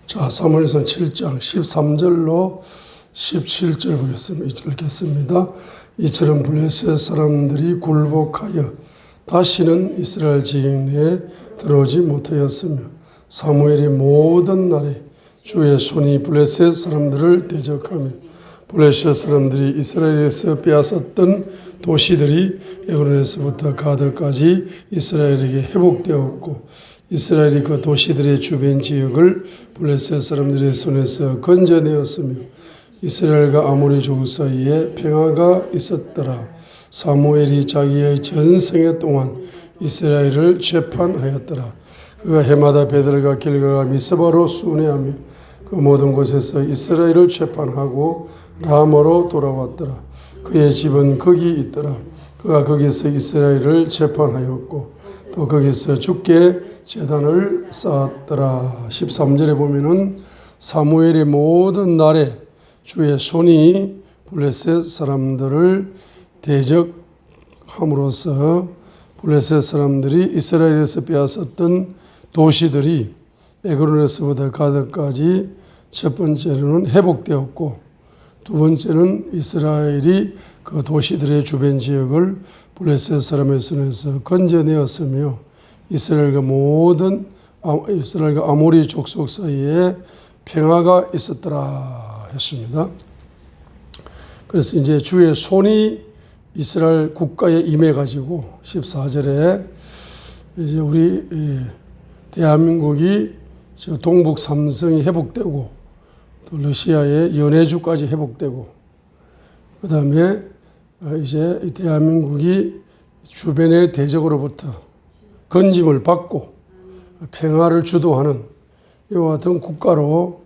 자, 사무엘상 7장 13절로 17절 읽겠습니다. 이처럼 블레셋 사람들이 굴복하여 다시는 이스라엘 지경내에 들어오지 못하였으며 사무엘이 모든 날에 주의 손이 블레셋 사람들을 대적하며 블레셋 사람들이 이스라엘에서 빼앗았던 도시들이 에그론에서부터 가드까지 이스라엘에게 회복되었고 이스라엘이 그 도시들의 주변 지역을 블레셋 사람들의 손에서 건져내었으며 이스라엘과 아모리 족 사이에 평화가 있었더라. 사무엘이 자기의 전생애 동안 이스라엘을 재판하였더라. 그가 해마다 베들과 길갈과 미스바로 순회하며 그 모든 곳에서 이스라엘을 재판하고 라마로 돌아왔더라. 그의 집은 거기 있더라. 그가 거기서 이스라엘을 재판하였고 또 거기서 주께 제단을 쌓았더라. 13절에 보면은 사무엘의 모든 날에 주의 손이 블레셋 사람들을 대적함으로써 블레셋 사람들이 이스라엘에서 빼앗았던 도시들이 에그론에서부터 가드까지 첫 번째로는 회복되었고 두 번째는 이스라엘이 그 도시들의 주변 지역을 블레셋 사람의 손에서 건져내었으며 이스라엘과 아모리 족속 사이에 평화가 있었더라 했습니다. 그래서 이제 주의 손이 이스라엘 국가에 임해가지고 14절에 이제 우리 대한민국이 동북 삼성이 회복되고 또 러시아의 연해주까지 회복되고 그 다음에 이제 대한민국이 주변의 대적으로부터 건짐을 받고 평화를 주도하는 이와 같은 국가로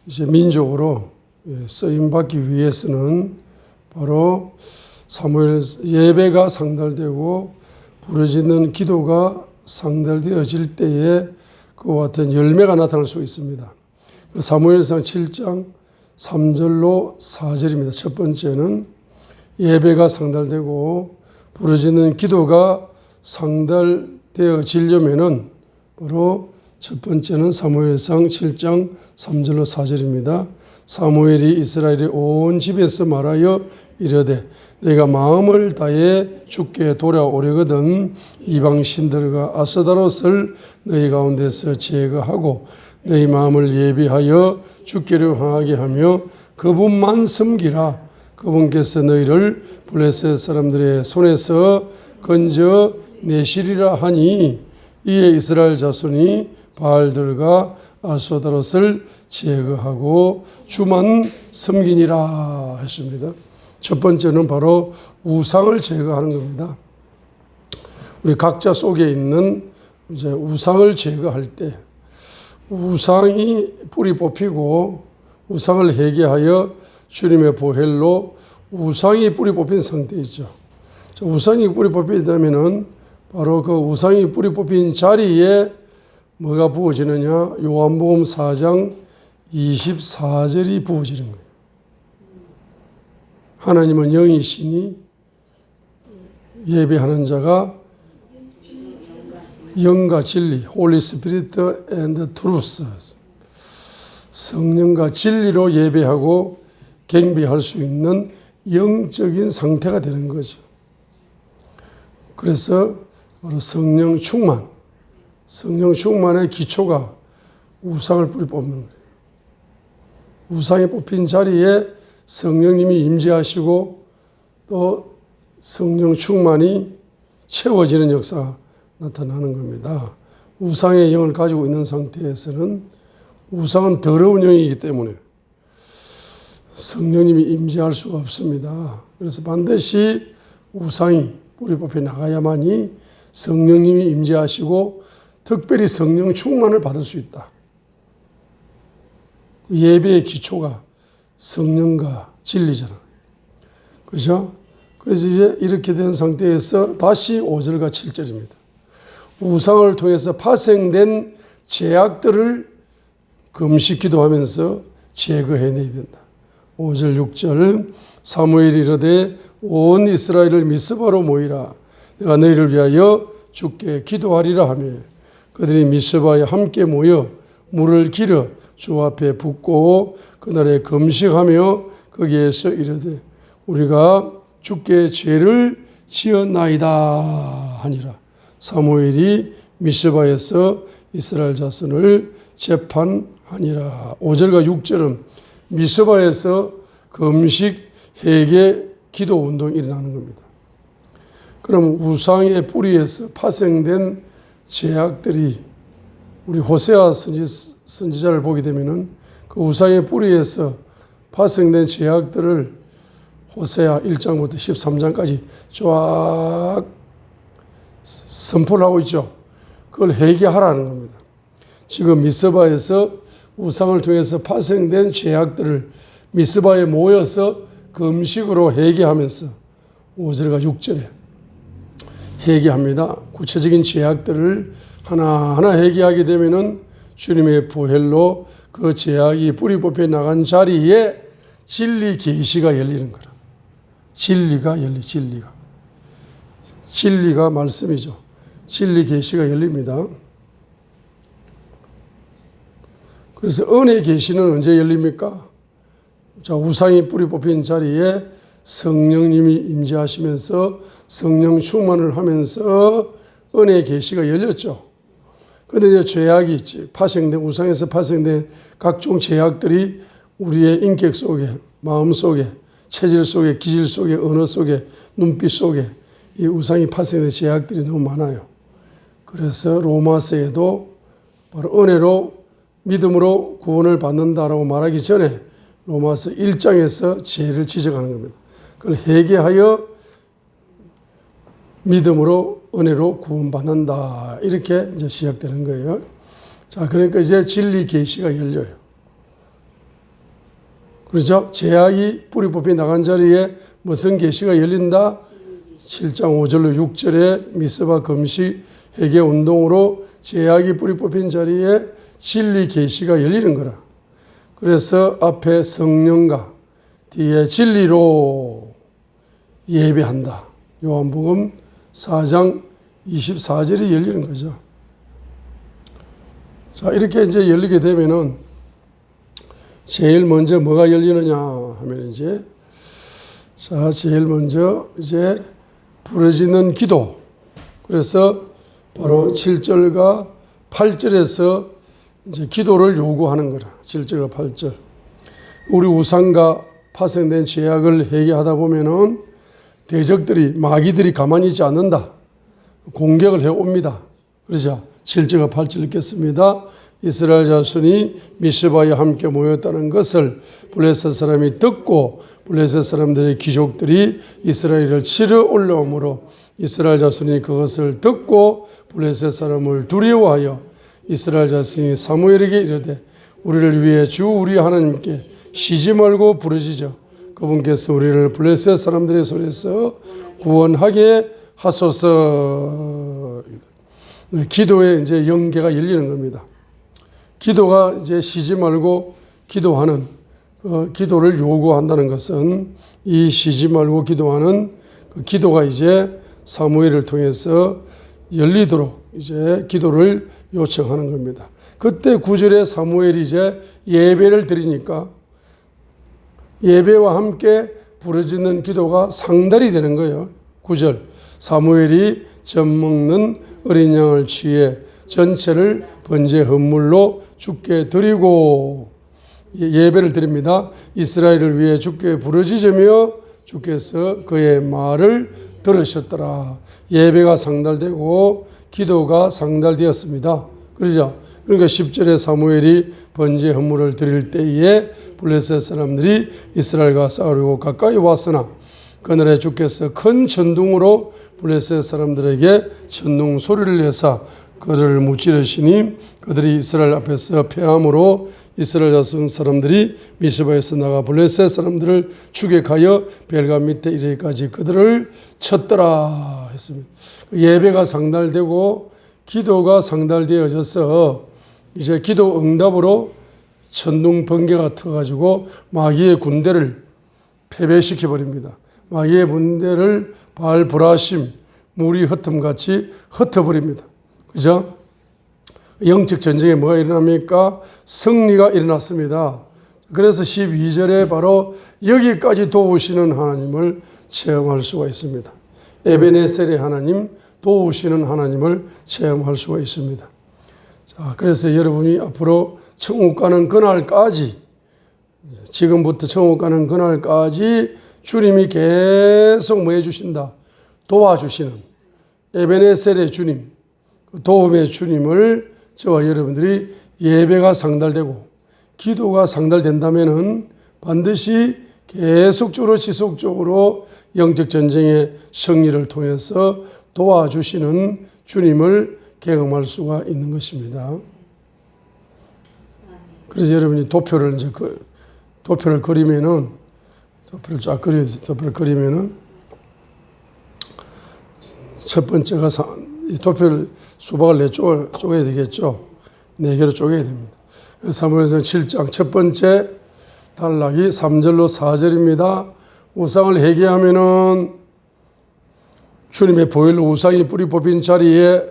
이제 민족으로 쓰임받기 위해서는 바로 사무엘 예배가 상달되고 부르짖는 기도가 상달되어질 때에 그와 같은 열매가 나타날 수 있습니다. 사무엘상 7장 3절로 4절입니다. 첫 번째는 예배가 상달되고 부르짖는 기도가 상달되어지려면은 바로 첫 번째는 사무엘상 7장 3절로 4절입니다. 사무엘이 이스라엘의 온 집에서 말하여 이르되 내가 마음을 다해 주께 돌아오려거든 이방 신들과 아스다롯을 너희 가운데서 제거하고 너희 마음을 예비하여 주께를 향하게 하며 그분만 섬기라. 그분께서 너희를 블레셋 사람들의 손에서 건져내시리라 하니 이에 이스라엘 자손이 바알들과 아스다롯을 제거하고 주만 섬기니라 했습니다. 첫 번째는 바로 우상을 제거하는 겁니다. 우리 각자 속에 있는 이제 우상을 제거할 때 우상이 뿌리 뽑히고 우상을 회개하여 주님의 보혈로 우상이 뿌리 뽑힌 상태이죠. 우상이 뿌리 뽑히다면은 바로 그 우상이 뿌리 뽑힌 자리에 뭐가 부어지느냐? 요한복음 4장 24절이 부어지는 거예요. 하나님은 영이시니 예배하는 자가 영과 진리, Holy Spirit and Truth, 성령과 진리로 예배하고 경배할 수 있는 영적인 상태가 되는 거죠. 그래서 바로 성령 충만의 기초가 우상을 뿌리 뽑는 거예요. 우상이 뽑힌 자리에 성령님이 임재하시고 또 성령 충만이 채워지는 역사가 나타나는 겁니다. 우상의 영을 가지고 있는 상태에서는 우상은 더러운 영이기 때문에 성령님이 임재할 수가 없습니다. 그래서 반드시 우상이 뿌리 뽑혀 나가야만이 성령님이 임재하시고 특별히 성령 충만을 받을 수 있다. 예배의 기초가 성령과 진리잖아요. 그렇죠? 그래서 이제 이렇게 된 상태에서 다시 5절과 7절입니다. 우상을 통해서 파생된 죄악들을 금식 기도하면서 제거해내야 된다. 5절 6절 사무엘이 이르되 온 이스라엘을 미스바로 모이라. 내가 너희를 위하여 주께 기도하리라 하며 그들이 미스바에 함께 모여 물을 길어 주 앞에 붓고 그날에 금식하며 거기에서 이르되 우리가 주께 죄를 지었나이다 하니라. 사무엘이 미스바에서 이스라엘 자손을 재판하니라. 5절과 6절은 미스바에서 금식, 회개, 기도 운동이 일어나는 겁니다. 그럼 우상의 뿌리에서 파생된 죄악들이 우리 호세아 선지자를 보게 되면은 그 우상의 뿌리에서 파생된 죄악들을 호세아 1장부터 13장까지 쫙 선포를 하고 있죠. 그걸 회개하라는 겁니다. 지금 미스바에서 우상을 통해서 파생된 죄악들을 미스바에 모여서 금식으로 회개하면서 5절과 6절에 회개합니다. 구체적인 죄악들을 하나하나 회개하게 되면은 주님의 보혈로 그 죄악이 뿌리 뽑혀 나간 자리에 진리 계시가 열리는 거라. 진리가 말씀이죠. 진리 계시가 열립니다. 그래서 은혜 계시는 언제 열립니까? 자, 우상이 뿌리 뽑힌 자리에 성령님이 임재하시면서 성령 충만을 하면서 은혜 계시가 열렸죠. 그런데 이제 죄악이 있지. 파생된, 우상에서 파생된 각종 죄악들이 우리의 인격 속에, 마음 속에, 체질 속에, 기질 속에, 언어 속에, 눈빛 속에 이 우상이 파생된 죄악들이 너무 많아요. 그래서 로마서에도 바로 은혜로 믿음으로 구원을 받는다라고 말하기 전에 로마서 1장에서 죄를 지적하는 겁니다. 그걸 회개하여 믿음으로 은혜로 구원받는다. 이렇게 이제 시작되는 거예요. 자, 그러니까 이제 진리 계시가 열려요. 그렇죠? 죄악이 뿌리 뽑혀 나간 자리에 무슨 계시가 열린다? 7장 5절로 6절에 미스바 금식 회개 운동으로 죄악이 뿌리 뽑힌 자리에 진리 계시가 열리는 거라. 그래서 앞에 성령과 뒤에 진리로 예배한다. 요한복음 4장 24절이 열리는 거죠. 자, 이렇게 이제 열리게 되면은 제일 먼저 뭐가 열리느냐 하면 이제 자, 제일 먼저 이제 부르짖는 기도. 그래서 바로 7절과 8절에서 이제 기도를 요구하는 거라. 7절과 8절. 우리 우상과 파생된 죄악을 회개하다 보면은 대적들이, 마귀들이 가만히 있지 않는다. 공격을 해옵니다. 그러죠. 7절과 8절 읽겠습니다. 이스라엘 자손이 미스바에 함께 모였다는 것을 블레셋 사람이 듣고 블레셋 사람들의 귀족들이 이스라엘을 치러 올라오므로 이스라엘 자손이 그것을 듣고 블레셋 사람을 두려워하여 이스라엘 자손이 사무엘에게 이르되 우리를 위해 주 우리 하나님께 쉬지 말고 부르짖어 그분께서 우리를 블레셋 사람들의 손에서 구원하게 하소서. 기도에 이제 연계가 열리는 겁니다. 기도가 이제 쉬지 말고 기도하는 기도를 요구한다는 것은 이 쉬지 말고 기도하는 그 기도가 이제 사무엘을 통해서 열리도록 이제 기도를 요청하는 겁니다. 그때 9절에 사무엘이 이제 예배를 드리니까 예배와 함께 부르짖는 기도가 상달이 되는 거예요. 9절 사무엘이 젖 먹는 어린 양을 취해 전체를 번제 헌물로 주께 드리고 예배를 드립니다. 이스라엘을 위해 주께 부르짖으며 주께서 그의 말을 들으셨더라. 예배가 상달되고 기도가 상달되었습니다. 그러죠? 그러니까 10절에 사무엘이 번제 헌물을 드릴 때에 블레셋 사람들이 이스라엘과 싸우려고 가까이 왔으나 그날에 주께서 큰 천둥으로 블레셋 사람들에게 천둥 소리를 내사 그들을 무찌르시니 그들이 이스라엘 앞에서 패함으로 이스라엘 자손 사람들이 미스바에서 나가 블레셋 사람들을 추격하여 벨가 밑에 이르기까지 그들을 쳤더라 했습니다. 예배가 상달되고 기도가 상달되어져서 이제 기도 응답으로 천둥 번개가 터가지고 마귀의 군대를 패배시켜 버립니다. 마귀의 군대를 바알 브라심 물이 흩음같이 흩어버립니다. 그죠? 영적 전쟁에 뭐가 일어납니까? 승리가 일어났습니다. 그래서 12절에 바로 여기까지 도우시는 하나님을 체험할 수가 있습니다. 에베네셀의 하나님, 도우시는 하나님을 체험할 수가 있습니다. 자, 그래서 여러분이 앞으로 천국 가는 그날까지, 지금부터 천국 가는 그날까지 주님이 계속 뭐 해주신다? 도와주시는 에베네셀의 주님, 도움의 주님을 저와 여러분들이 예배가 상달되고 기도가 상달된다면은 반드시 계속적으로 지속적으로 영적 전쟁의 승리를 통해서 도와주시는 주님을 경험할 수가 있는 것입니다. 그래서 여러분이 도표를 이제 도표를 그리면은 도표를 그리면은 첫 번째가 도표를 수박을 쪼개야 되겠죠. 4개로 쪼개야 됩니다. 사무엘상 7장 첫 번째 단락이 3절로 4절입니다. 우상을 회개하면은 주님의 보혈로 우상이 뿌리 뽑힌 자리에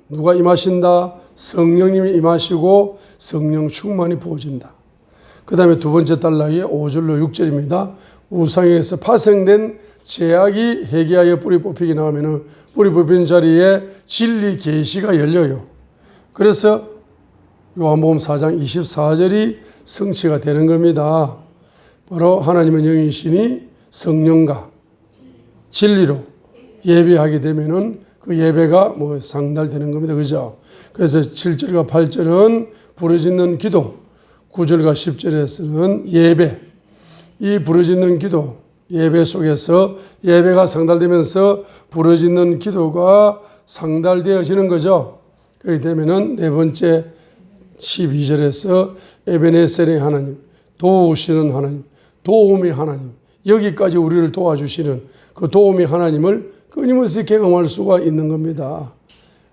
누가 임하신다? 성령님이 임하시고 성령 충만이 부어진다. 그 다음에 두 번째 단락이 5절로 6절입니다. 우상에서 파생된 죄악이 회개하여 뿌리 뽑히게 나오면은 뿌리 뽑힌 자리에 진리 계시가 열려요. 그래서 요한복음 4장 24절이 성취가 되는 겁니다. 바로 하나님은 영이시니 성령과 진리로 예배하게 되면은 그 예배가 뭐 상달되는 겁니다. 그죠? 그래서 7절과 8절은 부르짖는 기도, 9절과 10절에서는 예배, 이 부르짖는 기도, 예배 속에서 예배가 상달되면서 부르짖는 기도가 상달되어지는 거죠. 그렇게 되면은 네 번째 12절에서 에베네셀의 하나님, 도우시는 하나님, 도움의 하나님, 여기까지 우리를 도와주시는 그 도움의 하나님을 끊임없이 경험할 수가 있는 겁니다.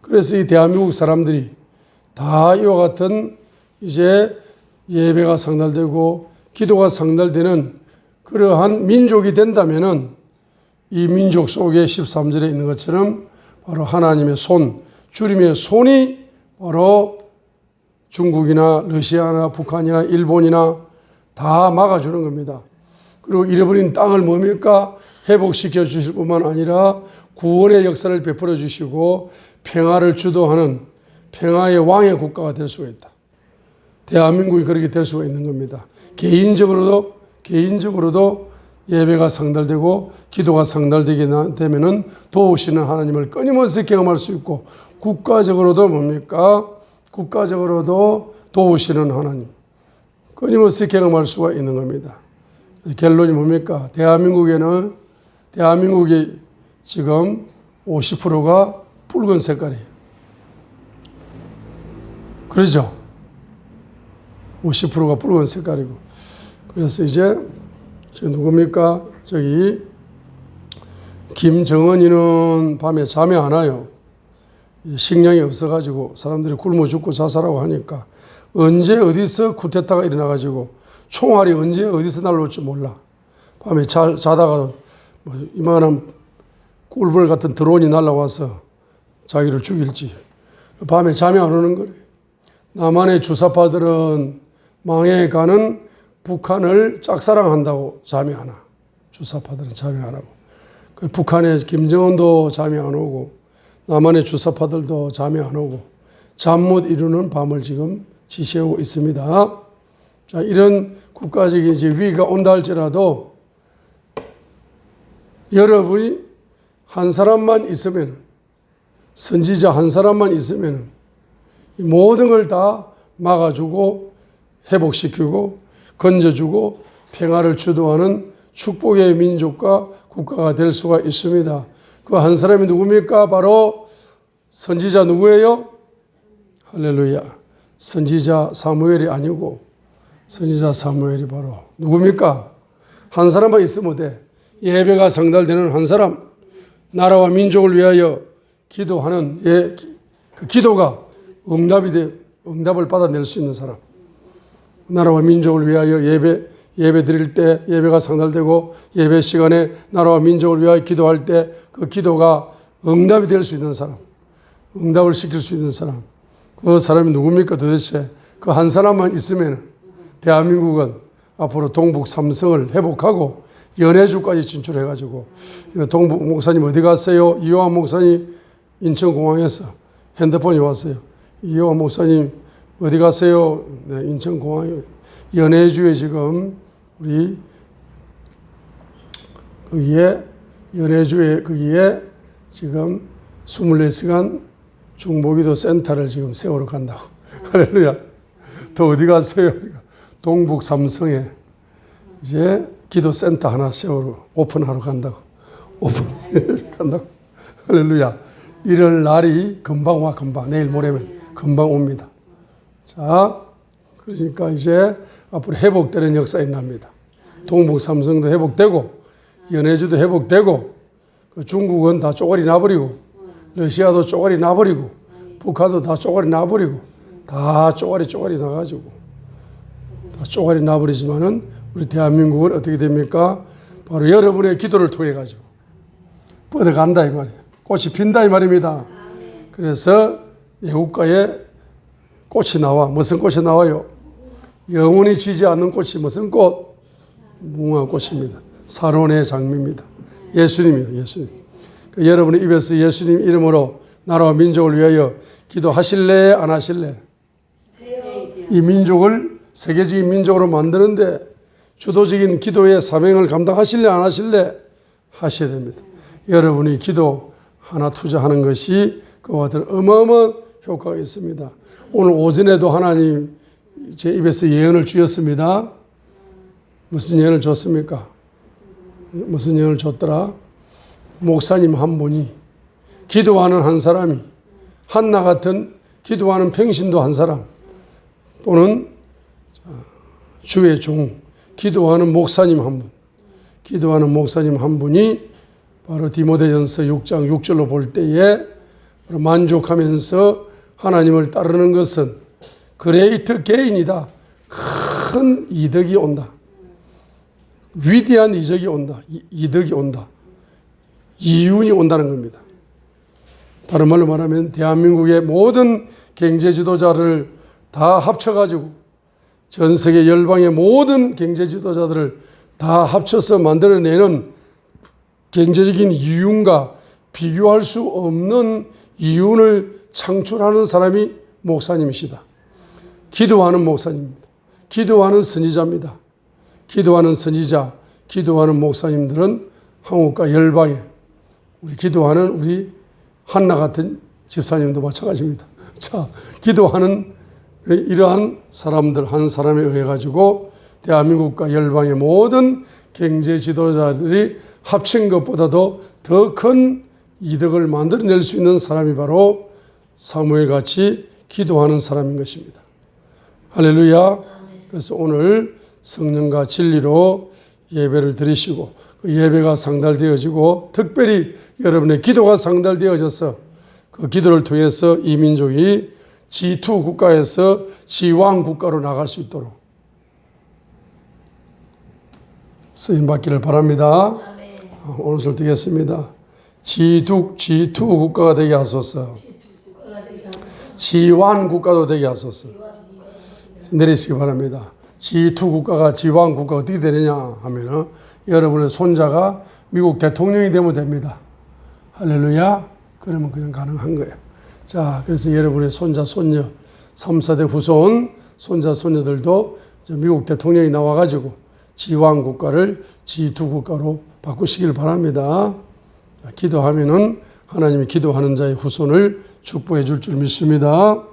그래서 이 대한민국 사람들이 다 이와 같은 이제 예배가 상달되고 기도가 상달되는 그러한 민족이 된다면은 이 민족 속에 13절에 있는 것처럼 바로 하나님의 손, 주님의 손이 바로 중국이나 러시아나 북한이나 일본이나 다 막아주는 겁니다. 그리고 잃어버린 땅을 뭡니까? 회복시켜 주실 뿐만 아니라 구원의 역사를 베풀어 주시고 평화를 주도하는 평화의 왕의 국가가 될 수가 있다. 대한민국이 그렇게 될 수가 있는 겁니다. 개인적으로도 예배가 상달되고 기도가 상달되게 되면은 도우시는 하나님을 끊임없이 경험할 수 있고 국가적으로도 뭡니까? 국가적으로도 도우시는 하나님 끊임없이 경험할 수가 있는 겁니다. 결론이 뭡니까? 대한민국이 지금 50%가 붉은 색깔이에요. 그러죠? 50%가 붉은 색깔이고. 그래서 이제 저 누굽니까? 저기 김정은이는 밤에 잠이 안 와요. 식량이 없어가지고 사람들이 굶어 죽고 자살하고 하니까 언제 어디서 쿠데타가 일어나가지고 총알이 언제 어디서 날라올지 몰라. 밤에 자다가 뭐 이만한 꿀벌 같은 드론이 날라와서 자기를 죽일지. 밤에 잠이 안 오는 거래요. 남한의 주사파들은 망해가는 북한을 짝사랑한다고 잠이 안 와. 주사파들은 잠이 안 하고. 북한의 김정은도 잠이 안 오고 남한의 주사파들도 잠이 안 오고 잠 못 이루는 밤을 지금 지새우고 있습니다. 자, 이런 국가적인 이제 위기가 온다 할지라도 여러분이 한 사람만 있으면, 선지자 한 사람만 있으면 모든 걸 다 막아주고 회복시키고 건져주고 평화를 주도하는 축복의 민족과 국가가 될 수가 있습니다. 그 한 사람이 누굽니까? 바로 선지자 누구예요? 할렐루야. 선지자 사무엘이 아니고 선지자 사무엘이 바로 누굽니까? 한 사람만 있으면 돼. 예배가 상달되는 한 사람, 나라와 민족을 위하여 기도하는 그 기도가 응답을 받아낼 수 있는 사람. 나라와 민족을 위하여 예배 드릴 때 예배가 상달되고 예배 시간에 나라와 민족을 위하여 기도할 때 그 기도가 응답이 될 수 있는 사람, 응답을 시킬 수 있는 사람, 그 사람이 누굽니까 도대체? 그 한 사람만 있으면 대한민국은 앞으로 동북 삼성을 회복하고 연해주까지 진출해가지고 동북 목사님 어디 갔어요? 이호환 목사님 인천공항에서 핸드폰이 왔어요. 이호환 목사님 어디 가세요? 네, 인천공항에 연해주에 지금 우리 거기에 연해주에 거기에 지금 24시간 중보기도 센터를 지금 세우러 간다고. 할렐루야. 또 어디 갔어요? 동북 삼성에 이제 기도센터 하나 세우러 오픈하러 간다고. 간다고. 할렐루야. 이럴 날이 금방 와, 금방. 내일 모레면 금방 옵니다. 자, 그러니까 이제 앞으로 회복되는 역사 일어납니다. 동북 삼성도 회복되고, 연해주도 회복되고, 중국은 다 쪼가리 나버리고, 러시아도 쪼가리 나버리고, 북한도 다 쪼가리 나버리고, 다 쪼가리 나가지고, 다 쪼가리 나버리지만은 우리 대한민국은 어떻게 됩니까? 바로 여러분의 기도를 통해 가지고 뻗어간다 이 말이에요. 꽃이 핀다 이 말입니다. 그래서 애국가에 꽃이 나와. 무슨 꽃이 나와요? 영원히 지지 않는 꽃이 무슨 꽃? 무궁화꽃입니다. 사론의 장미입니다. 예수님이요, 예수님. 여러분의 입에서 예수님 이름으로 나라와 민족을 위하여 기도하실래? 안 하실래? 이 민족을 세계적인 민족으로 만드는데 주도적인 기도의 사명을 감당하실래? 안 하실래? 하셔야 됩니다. 여러분이 기도 하나 투자하는 것이 그와 같은 어마어마한 효과가 있습니다. 오늘 오전에도 하나님 제 입에서 예언을 주셨습니다. 무슨 예언을 줬습니까? 무슨 예언을 줬더라? 목사님 한 분이 기도하는 한 사람이 한나 같은 기도하는 평신도 한 사람 또는 주의 종 기도하는 목사님 한 분, 기도하는 목사님 한 분이 바로 디모데전서 6장 6절로 볼 때에 만족하면서 하나님을 따르는 것은 그레이트 게인이다. 큰 이득이 온다. 위대한 이적이 온다. 이득이 온다. 이윤이 온다는 겁니다. 다른 말로 말하면 대한민국의 모든 경제 지도자를 다 합쳐가지고 전 세계 열방의 모든 경제 지도자들을 다 합쳐서 만들어내는 경제적인 이윤과 비교할 수 없는 이윤을 창출하는 사람이 목사님이시다. 기도하는 목사님입니다. 기도하는 선지자입니다. 기도하는 선지자, 기도하는 목사님들은 한국과 열방에 우리 기도하는 우리 한나 같은 집사님도 마찬가지입니다. 자, 기도하는 이러한 사람들 한 사람에 의해 가지고 대한민국과 열방의 모든 경제 지도자들이 합친 것보다도 더 큰 이득을 만들어낼 수 있는 사람이 바로 사무엘 같이 기도하는 사람인 것입니다. 할렐루야. 그래서 오늘 성령과 진리로 예배를 드리시고 그 예배가 상달되어지고 특별히 여러분의 기도가 상달되어져서 그 기도를 통해서 이 민족이 G2 국가에서 G1 국가로 나갈 수 있도록 쓰임 받기를 바랍니다. 오늘 설득했습니다. G2 국가가 되게 하소서. G1 국가도 되게 하소서. 내리시기 바랍니다. G2 국가가 G1 국가가 어떻게 되느냐 하면은 여러분의 손자가 미국 대통령이 되면 됩니다. 할렐루야. 그러면 그냥 가능한 거예요. 자, 그래서 여러분의 손자, 손녀, 3, 4대 후손, 손자, 손녀들도 미국 대통령이 나와가지고 G1 국가를 G2 국가로 바꾸시길 바랍니다. 기도하면은 하나님이 기도하는 자의 후손을 축복해 줄 줄 믿습니다.